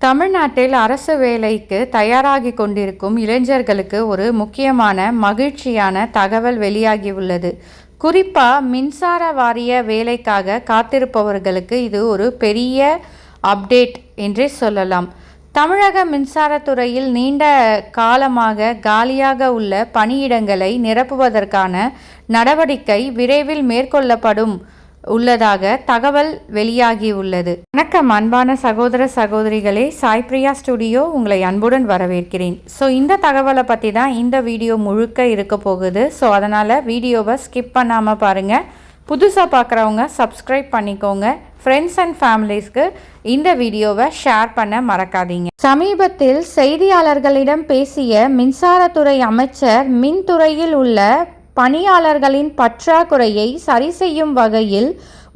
தமிழ்நாட்டில் அரசு வேலைக்கு தயாராகி கொண்டிருக்கும் இளைஞர்களுக்கு ஒரு முக்கியமான மகிழ்ச்சியான தகவல் வெளியாகியுள்ளது. குறிப்பாக மின்சார வாரிய வேலைக்காக காத்திருப்பவர்களுக்கு இது ஒரு பெரிய அப்டேட் என்றே சொல்லலாம். தமிழக மின்சாரத்துறையில் நீண்ட காலமாக காலியாக உள்ள பணியிடங்களை நிரப்புவதற்கான நடவடிக்கை விரைவில் மேற்கொள்ளப்படும் உள்ளதாக தகவல் வெளியாகியுள்ளது. வணக்கம் அன்பான சகோதர சகோதரிகளே, சாய் பிரியா ஸ்டுடியோ உங்களை அன்புடன் வரவேற்கிறேன். ஸோ இந்த தகவலை பற்றி தான் இந்த வீடியோ முழுக்க இருக்க போகுது. ஸோ அதனால் வீடியோவை ஸ்கிப் பண்ணாமல் பாருங்கள். புதுசாக பார்க்குறவங்க சப்ஸ்கிரைப் பண்ணிக்கோங்க. ஃப்ரெண்ட்ஸ் அண்ட் ஃபேமிலிஸ்க்கு இந்த வீடியோவை ஷேர் பண்ண மறக்காதீங்க. சமீபத்தில் செய்தியாளர்களிடம் பேசிய மின்சாரத்துறை அமைச்சர் மின்துறையில் உள்ள பணியாளர்களின் பற்றாக்குறையை சரி செய்யும் வகையில்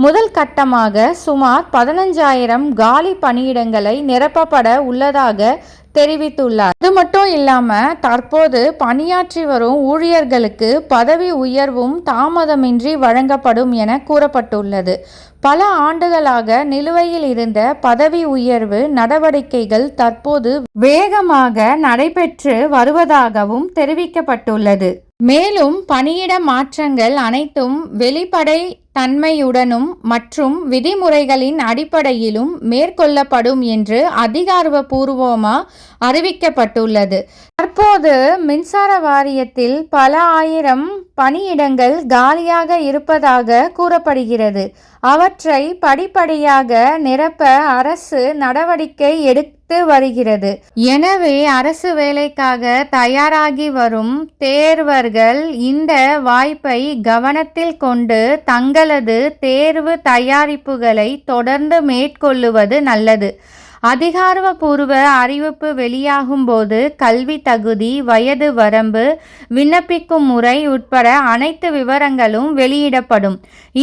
முதல் கட்டமாக சுமார் 15,000 காலி பணியிடங்களை நிரப்பப்பட உள்ளதாக தெரிவித்துள்ளார். அது மட்டும் இல்லாமல் தற்போது பணியாற்றி வரும் ஊழியர்களுக்கு பதவி உயர்வும் தாமதமின்றி வழங்கப்படும் என கூறப்பட்டுள்ளது. பல ஆண்டுகளாக நிலுவையில் இருந்த பதவி உயர்வு நடவடிக்கைகள் தற்போது வேகமாக நடைபெற்று வருவதாகவும் தெரிவிக்கப்பட்டுள்ளது. மேலும் பணியிட மாற்றங்கள் அனைத்தும் வெளிப்படை தன்மையுடனும் மற்றும் விதிமுறைகளின் அடிப்படையிலும் மேற்கொள்ளப்படும் என்று அதிகாரப்பூர்வமாக அறிவிக்கப்பட்டுள்ளது. தற்போது மின்சார வாரியத்தில் பல ஆயிரம் பணியிடங்கள் காலியாக இருப்பதாக கூறப்படுகிறது. அவற்றை படிப்படியாக நிரப்ப அரசு நடவடிக்கை எடுத்து வருகிறது. எனவே அரசு வேலைக்காக தயாராகி வரும் தேர்வர்கள் இந்த வாய்ப்பை கவனத்தில் கொண்டு தங்களது தேர்வு தயாரிப்புகளை தொடர்ந்து மேற்கொள்ளுவது நல்லது. அதிகாரப்பூர்வ அறிவிப்பு வெளியாகும் போது கல்வி தகுதி, வயது வரம்பு, விண்ணப்பிக்கும் முறை உட்பட அனைத்து விவரங்களும் வெளியிடப்படும்.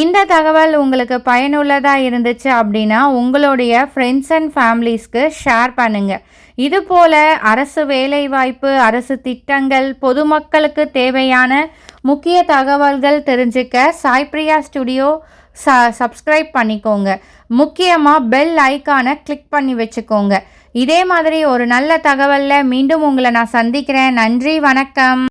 இந்த தகவல் உங்களுக்கு பயனுள்ளதாக இருந்துச்சு அப்படின்னா உங்களுடைய ஃப்ரெண்ட்ஸ் அண்ட் ஃபேமிலிஸ்க்கு ஷேர் பண்ணுங்கள். இதுபோல அரசு வேலைவாய்ப்பு, அரசு திட்டங்கள், பொதுமக்களுக்கு தேவையான முக்கிய தகவல்கள் தெரிஞ்சுக்க சாய் பிரியா ஸ்டுடியோ சப்ஸ்கிரைப் பண்ணிக்கோங்க. முக்கியமாக பெல் ஐக்கானை கிளிக் பண்ணி வச்சுக்கோங்க. இதே மாதிரி ஒரு நல்ல தகவலில் மீண்டும் உங்களை நான் சந்திக்கிறேன். நன்றி, வணக்கம்.